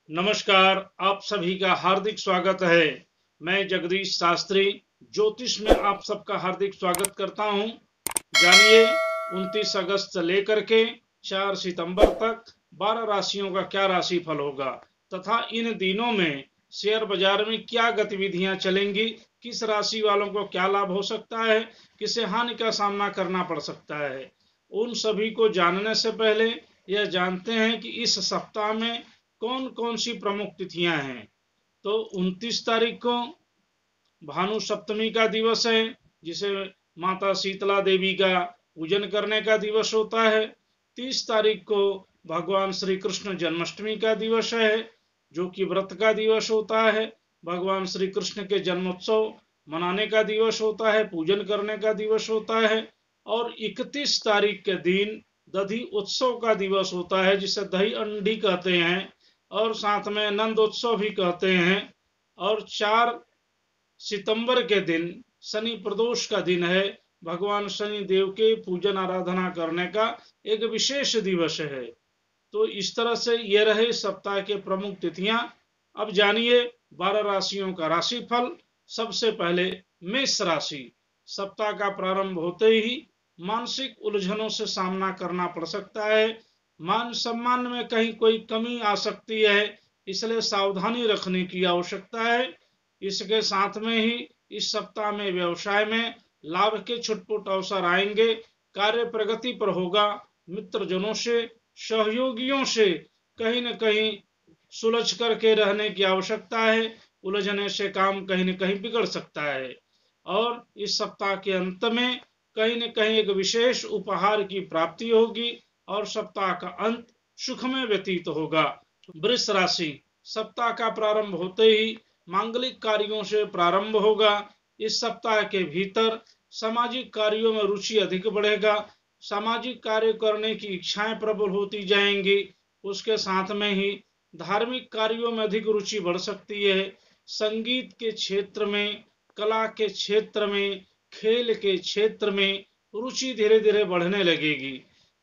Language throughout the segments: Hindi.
नमस्कार। आप सभी का हार्दिक स्वागत है। मैं जगदीश शास्त्री ज्योतिष में आप सबका हार्दिक स्वागत करता हूं। जानिए 29 अगस्त से लेकर के 4 सितंबर तक 12 राशियों का क्या राशिफल होगा तथा इन दिनों में शेयर बाजार में क्या गतिविधियां चलेंगी, किस राशि वालों को क्या लाभ हो सकता है, किसे हानि का सामना करना पड़ सकता है। उन सभी को जानने से पहले यह जानते हैं कि इस सप्ताह में कौन कौन सी प्रमुख तिथियां हैं। तो 29 तारीख को भानु सप्तमी का दिवस है, जिसे माता शीतला देवी का पूजन करने का दिवस होता है। 30 तारीख को भगवान श्री कृष्ण जन्माष्टमी का दिवस है, जो कि व्रत का दिवस होता है। भगवान श्री कृष्ण के जन्मोत्सव मनाने का दिवस होता है, पूजन करने का दिवस होता है। और 31 तारीख के दिन दधी उत्सव का दिवस होता है, जिसे दही अंडी कहते हैं और साथ में नंदोत्सव भी कहते हैं। और 4 सितंबर के दिन शनि प्रदोष का दिन है, भगवान शनि देव के पूजन आराधना करने का एक विशेष दिवस है। तो इस तरह से ये रहे सप्ताह के प्रमुख तिथियां। अब जानिए 12 राशियों का राशिफल। सबसे पहले मेष राशि। सप्ताह का प्रारंभ होते ही मानसिक उलझनों से सामना करना पड़ सकता है। मान सम्मान में कहीं कोई कमी आ सकती है, इसलिए सावधानी रखने की आवश्यकता है। इसके साथ में ही इस सप्ताह में व्यवसाय में लाभ के छुटपुट अवसर आएंगे। कार्य प्रगति पर होगा। मित्रजनों से, सहयोगियों से कहीं न कहीं सुलझ करके रहने की आवश्यकता है। उलझने से काम कहीं न कहीं बिगड़ सकता है। और इस सप्ताह के अंत में कहीं न कहीं एक विशेष उपहार की प्राप्ति होगी और सप्ताह का अंत सुखमय व्यतीत होगा। वृष राशि। सप्ताह का प्रारंभ होते ही मांगलिक कार्यों से प्रारंभ होगा। इस सप्ताह के भीतर सामाजिक कार्यों में रुचि अधिक बढ़ेगा। सामाजिक कार्य करने की इच्छाएं प्रबल होती जाएंगी। उसके साथ में ही धार्मिक कार्यों में अधिक रुचि बढ़ सकती है। संगीत के क्षेत्र में, कला के क्षेत्र में, खेल के क्षेत्र में रुचि धीरे धीरे बढ़ने लगेगी।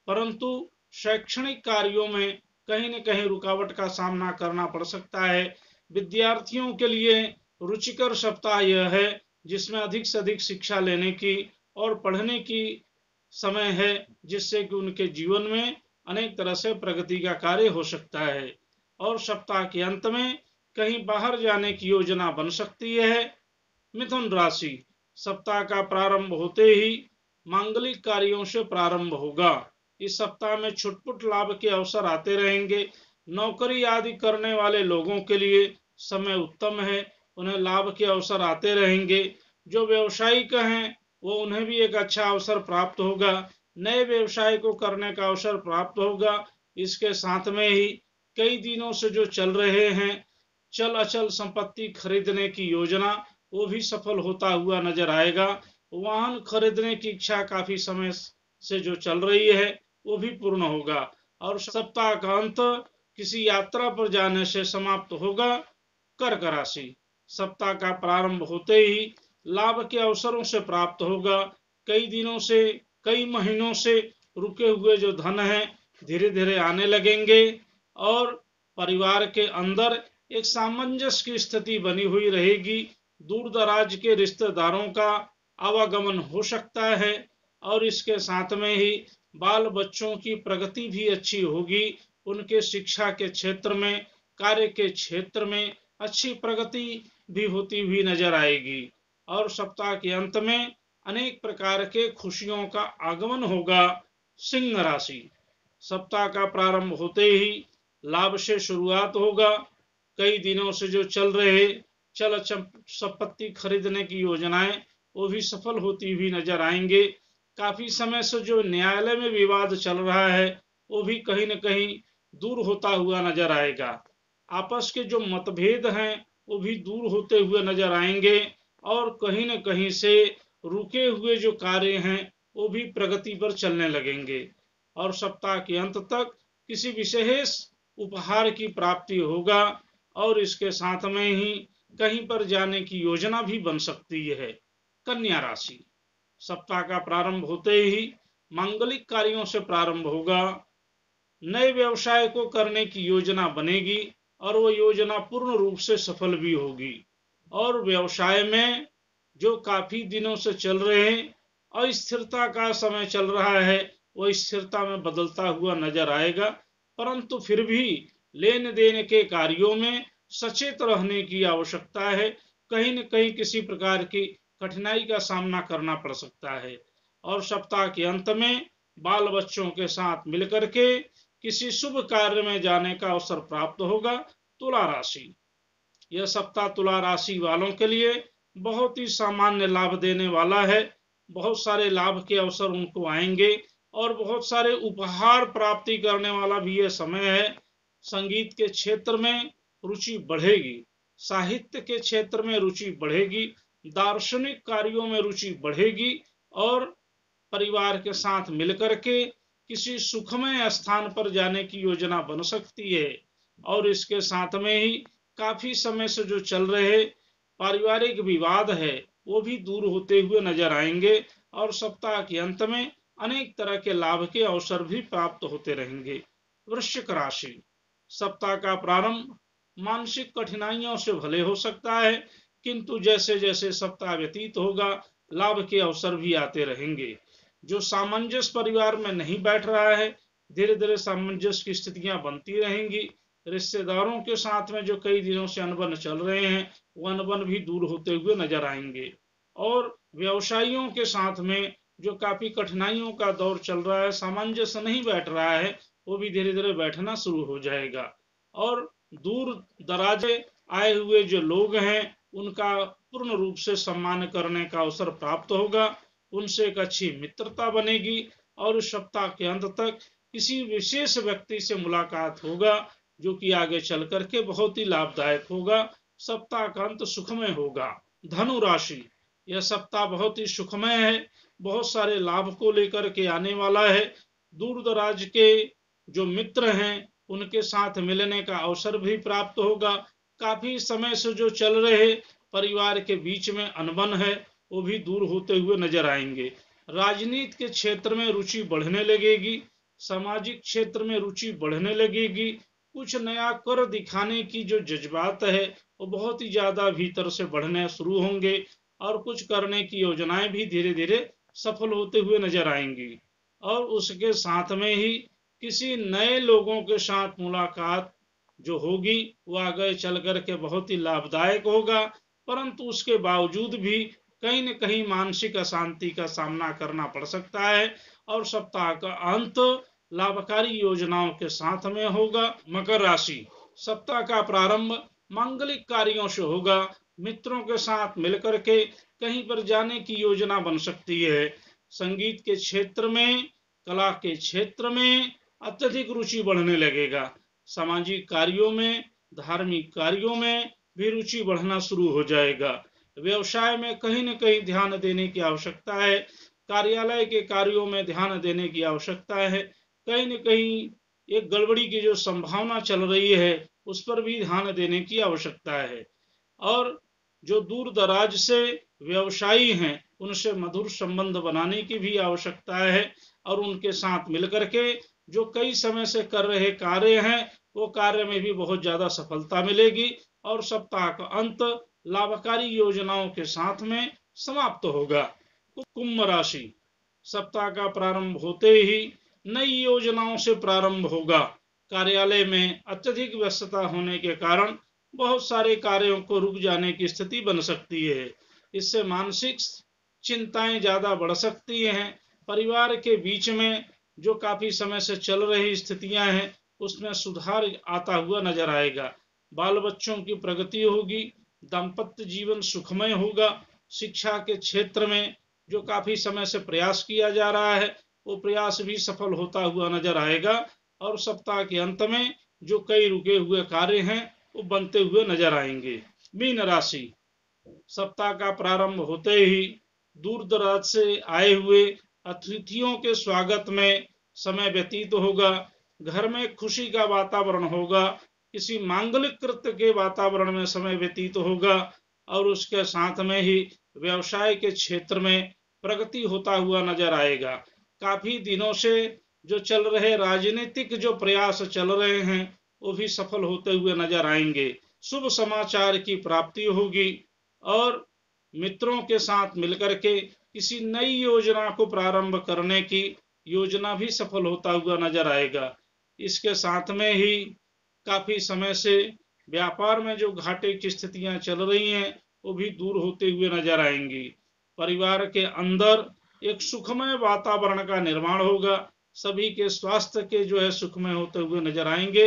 परंतु शैक्षणिक कार्यों में कहीं न कहीं रुकावट का सामना करना पड़ सकता है। विद्यार्थियों के लिए रुचिकर सप्ताह यह है, जिसमें अधिक से अधिक शिक्षा लेने की और पढ़ने की समय है, जिससे कि उनके जीवन में अनेक तरह से प्रगति का कार्य हो सकता है। और सप्ताह के अंत में कहीं बाहर जाने की योजना बन सकती है। मिथुन राशि। सप्ताह का प्रारंभ होते ही मांगलिक कार्यों से प्रारंभ होगा। इस सप्ताह में छुटपुट लाभ के अवसर आते रहेंगे। नौकरी आदि करने वाले लोगों के लिए समय उत्तम है, उन्हें लाभ के अवसर आते रहेंगे। जो व्यवसायिक हैं वो उन्हें भी एक अच्छा अवसर प्राप्त होगा। नए व्यवसाय को करने का अवसर प्राप्त होगा। इसके साथ में ही कई दिनों से जो चल रहे हैं चल अचल संपत्ति खरीदने की योजना, वो भी सफल होता हुआ नजर आएगा। वाहन खरीदने की इच्छा काफी समय से जो चल रही है वो भी पूर्ण होगा। और सप्ताह का अंत किसी यात्रा पर जाने से समाप्त होगा। कर्क राशि। सप्ताह का प्रारंभ होते ही लाभ के अवसरों से प्राप्त होगा। कई दिनों से, कई महीनों से रुके हुए जो धन है धीरे धीरे आने लगेंगे और परिवार के अंदर एक सामंजस्य की स्थिति बनी हुई रहेगी। दूर दराज के रिश्तेदारों का आवागमन हो सकता है और इसके साथ में ही बाल बच्चों की प्रगति भी अच्छी होगी। उनके शिक्षा के क्षेत्र में, कार्य के क्षेत्र में अच्छी प्रगति भी होती हुई नजर आएगी। और सप्ताह के अंत में अनेक प्रकार के खुशियों का आगमन होगा। सिंह राशि। सप्ताह का प्रारंभ होते ही लाभ से शुरुआत होगा। कई दिनों से जो चल रहे चल संपत्ति खरीदने की योजनाएं वो भी सफल होती हुई नजर आएंगे। काफी समय से जो न्यायालय में विवाद चल रहा है वो भी कहीं न कहीं दूर होता हुआ नजर आएगा। आपस के जो मतभेद हैं वो भी दूर होते हुए नजर आएंगे और कहीं न कहीं से रुके हुए जो कार्य हैं वो भी प्रगति पर चलने लगेंगे। और सप्ताह के अंत तक किसी विशेष उपहार की प्राप्ति होगा और इसके साथ में ही कहीं पर जाने की योजना भी बन सकती है। कन्या राशि। सप्ताह का प्रारंभ होते ही मांगलिक कार्यों से प्रारंभ होगा। नए व्यवसाय को करने की योजना बनेगी। और वो योजना पूर्ण रूप से सफल भी होगी। और व्यवसाय में जो काफी दिनों से चल रहे अस्थिरता का समय चल रहा है, वो स्थिरता में बदलता हुआ नजर आएगा। परंतु फिर भी लेन देन के कार्यों में सचेत रहने की आवश्यकता है। कहीं न कहीं किसी प्रकार की कठिनाई का सामना करना पड़ सकता है। और सप्ताह के अंत में बाल बच्चों के साथ मिलकर के किसी शुभ कार्य में जाने का अवसर प्राप्त होगा। तुला राशि, यह सप्ताह तुला राशि वालों के लिए बहुत ही सामान्य लाभ देने वाला है। बहुत सारे लाभ के अवसर उनको आएंगे और बहुत सारे उपहार प्राप्ति करने वाला भी यह समय है। संगीत के क्षेत्र में रुचि बढ़ेगी, साहित्य के क्षेत्र में रुचि बढ़ेगी, दार्शनिक कार्यों में रुचि बढ़ेगी और परिवार के साथ मिलकर के किसी सुखमय स्थान पर जाने की योजना बन सकती है। और इसके साथ में ही काफी समय से जो चल रहे पारिवारिक विवाद है वो भी दूर होते हुए नजर आएंगे और सप्ताह के अंत में अनेक तरह के लाभ के अवसर भी प्राप्त होते रहेंगे। वृश्चिक राशि, सप्ताह का प्रारंभ मानसिक कठिनाइयों से भले हो सकता है, किंतु जैसे जैसे सप्ताह व्यतीत होगा लाभ के अवसर भी आते रहेंगे। जो सामंजस्य परिवार में नहीं बैठ रहा है, धीरे धीरे सामंजस्य की स्थितियां बनती रहेंगी। रिश्तेदारों के साथ में जो कई दिनों से अनबन चल रहे हैं वो अनबन भी दूर होते हुए नजर आएंगे। और व्यवसायियों के साथ में जो काफी कठिनाइयों का दौर चल रहा है, सामंजस्य नहीं बैठ रहा है, वो भी धीरे धीरे बैठना शुरू हो जाएगा। और दूर दराजे आए हुए जो लोग हैं उनका पूर्ण रूप से सम्मान करने का अवसर प्राप्त होगा। उनसे एक अच्छी मित्रता बनेगी और इस सप्ताह के अंत तक किसी विशेष व्यक्ति से मुलाकात होगा जो कि आगे चल करके बहुत ही लाभदायक होगा। सप्ताह का अंत सुखमय होगा। धनु राशि, यह सप्ताह बहुत ही सुखमय है, बहुत सारे लाभ को लेकर के आने वाला है। दूर दराज के जो मित्र हैं उनके साथ मिलने का अवसर भी प्राप्त होगा। काफी समय से जो चल रहे परिवार के बीच में अनबन है वो भी दूर होते हुए नजर आएंगे। राजनीति के क्षेत्र में रुचि बढ़ने लगेगी, सामाजिक क्षेत्र में रुचि बढ़ने लगेगी। कुछ नया कर दिखाने की जो जज्बात है वो बहुत ही ज्यादा भीतर से बढ़ने शुरू होंगे और कुछ करने की योजनाएं भी धीरे धीरे सफल होते हुए नजर आएंगी। और उसके साथ में ही किसी नए लोगों के साथ मुलाकात जो होगी वो आगे चल करके बहुत ही लाभदायक होगा। परंतु उसके बावजूद भी कहीं न कहीं मानसिक अशांति का सामना करना पड़ सकता है और सप्ताह का अंत लाभकारी योजनाओं के साथ में होगा। मकर राशि, सप्ताह का प्रारंभ मांगलिक कार्यों से होगा। मित्रों के साथ मिलकर के कहीं पर जाने की योजना बन सकती है। संगीत के क्षेत्र में, कला के क्षेत्र में अत्यधिक रुचि बढ़ने लगेगा। सामाजिक कार्यों में, धार्मिक कार्यों में भी रुचि बढ़ना शुरू हो जाएगा। व्यवसाय में कहीं न कहीं ध्यान देने की आवश्यकता है। कार्यालय के कार्यों में ध्यान देने की आवश्यकता है। कहीं न कहीं एक गड़बड़ी की जो संभावना चल रही है उस पर भी ध्यान देने की आवश्यकता है। और जो दूर दराज से व्यवसायी हैं उनसे मधुर संबंध बनाने की भी आवश्यकता है और उनके साथ मिलकर के जो कई समय से कर रहे कार्य हैं वो कार्य में भी बहुत ज्यादा सफलता मिलेगी और सप्ताह का अंत लाभकारी योजनाओं के साथ में समाप्त होगा। कुंभ राशि, सप्ताह का प्रारंभ होते ही नई योजनाओं से प्रारंभ होगा। कार्यालय में अत्यधिक व्यस्तता होने के कारण बहुत सारे कार्यों को रुक जाने की स्थिति बन सकती है। इससे मानसिक चिंताएं ज्यादा बढ़ सकती हैं। परिवार के बीच में जो काफी समय से चल रही स्थितियां हैं उसमें सुधार आता हुआ नजर आएगा। बाल बच्चों की प्रगति होगी, दाम्पत्य जीवन सुखमय होगा। शिक्षा के क्षेत्र में जो काफी समय से प्रयास किया जा रहा है वो प्रयास भी सफल होता हुआ नजर आएगा और सप्ताह के अंत में जो कई रुके हुए कार्य हैं वो बनते हुए नजर आएंगे। मीन राशि, सप्ताह का प्रारंभ होते ही दूर दराज से आए हुए अतिथियों के स्वागत में समय व्यतीत होगा। घर में खुशी का वातावरण होगा। किसी मांगलिक कृत्य के वातावरण में समय व्यतीत होगा और उसके साथ में ही व्यवसाय के क्षेत्र में प्रगति होता हुआ नजर आएगा। काफी दिनों से जो चल रहे राजनीतिक जो प्रयास चल रहे हैं वो भी सफल होते हुए नजर आएंगे। शुभ समाचार की प्राप्ति होगी और मित्रों के साथ मिलकर के किसी नई योजना को प्रारंभ करने की योजना भी सफल होता हुआ नजर आएगा। इसके साथ में ही काफी समय से व्यापार में जो घाटे की स्थितियां चल रही हैं वो भी दूर होते हुए नजर आएंगी। परिवार के अंदर एक सुखमय वातावरण का निर्माण होगा। सभी के स्वास्थ्य के जो है सुखमय होते हुए नजर आएंगे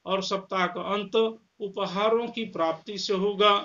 और सप्ताह का अंत उपहारों की प्राप्ति से होगा।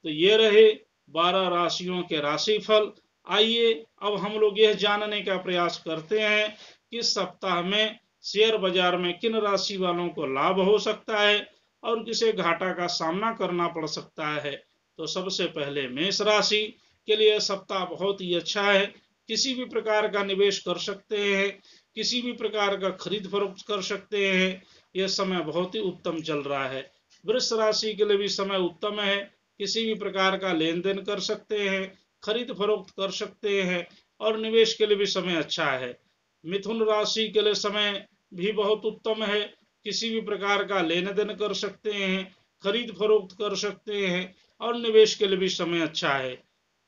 तो ये रहे 12 राशियों के राशिफल। आइए अब हम लोग यह जानने का प्रयास करते हैं कि सप्ताह में शेयर बाजार में किन राशि वालों को लाभ हो सकता है और किसे घाटा का सामना करना पड़ सकता है। तो सबसे पहले मेष राशि के लिए सप्ताह बहुत ही अच्छा है। किसी भी प्रकार का निवेश कर सकते हैं, किसी भी प्रकार का खरीद फरोख्त कर सकते हैं। यह समय बहुत ही उत्तम चल रहा है। वृष राशि के लिए भी समय उत्तम है। किसी भी प्रकार का लेन देन कर सकते हैं, खरीद फरोख्त कर सकते हैं और निवेश के लिए भी समय अच्छा है। मिथुन राशि के लिए समय भी बहुत उत्तम है। किसी भी प्रकार का लेन देन कर सकते हैं, खरीद फरोख्त कर सकते हैं और निवेश के लिए भी समय अच्छा है।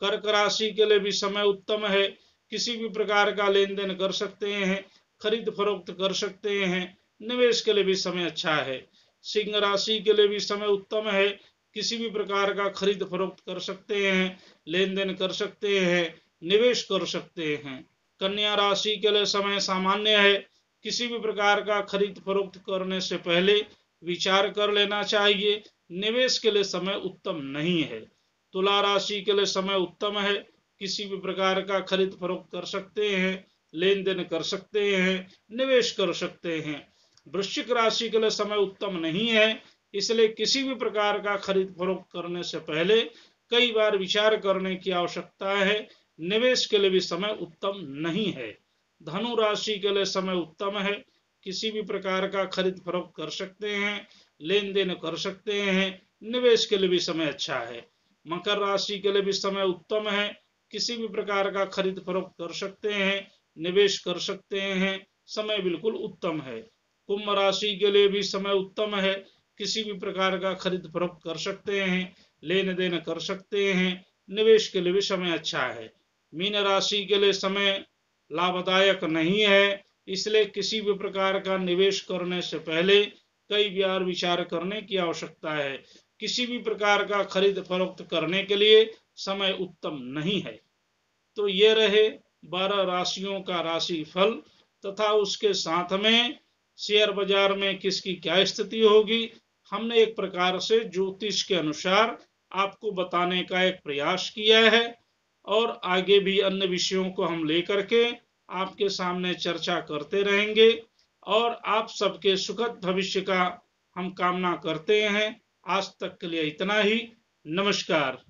कर्क राशि के लिए भी समय उत्तम है। किसी भी प्रकार का लेन देन कर सकते हैं, खरीद फरोख्त कर सकते हैं, निवेश के लिए भी समय अच्छा है। सिंह राशि के लिए भी समय उत्तम है। किसी भी प्रकार का खरीद फरोख्त कर सकते हैं, लेन देन कर सकते हैं, निवेश कर सकते हैं। कन्या राशि के लिए समय सामान्य है। किसी भी प्रकार का खरीद फरोख्त करने से पहले विचार कर लेना चाहिए। निवेश के लिए समय उत्तम नहीं है। तुला राशि के लिए समय उत्तम है। किसी भी प्रकार का खरीद फरोख्त कर सकते हैं, लेन देन कर सकते हैं, निवेश कर सकते हैं। वृश्चिक राशि के लिए समय उत्तम नहीं है, इसलिए किसी भी प्रकार का खरीद फरोख्त करने से पहले कई बार विचार करने की आवश्यकता है। निवेश के लिए भी समय उत्तम नहीं है। धनु राशि के लिए समय उत्तम है। किसी भी प्रकार का खरीद फरोख्त कर सकते हैं, लेन देन कर सकते हैं, निवेश के लिए भी समय अच्छा है। मकर राशि के लिए भी समय उत्तम है। किसी भी प्रकार का खरीद फरोख्त कर सकते हैं, निवेश कर सकते हैं, समय बिल्कुल उत्तम है। कुंभ राशि के लिए भी समय उत्तम है। किसी भी प्रकार का खरीद फरोख्त कर सकते हैं, लेन देन कर सकते हैं, निवेश के लिए भी समय अच्छा है। मीन राशि के लिए समय लाभदायक नहीं है, इसलिए किसी भी प्रकार का निवेश करने से पहले कई बार विचार करने की आवश्यकता है। किसी भी प्रकार का खरीद फरोख्त करने के लिए समय उत्तम नहीं है। तो ये रहे 12 राशियों का राशि फल तथा उसके साथ में शेयर बाजार में किसकी क्या स्थिति होगी हमने एक प्रकार से ज्योतिष के अनुसार आपको बताने का एक प्रयास किया है और आगे भी अन्य विषयों को हम लेकर के आपके सामने चर्चा करते रहेंगे और आप सबके सुखद भविष्य का हम कामना करते हैं। आज तक के लिए इतना ही। नमस्कार।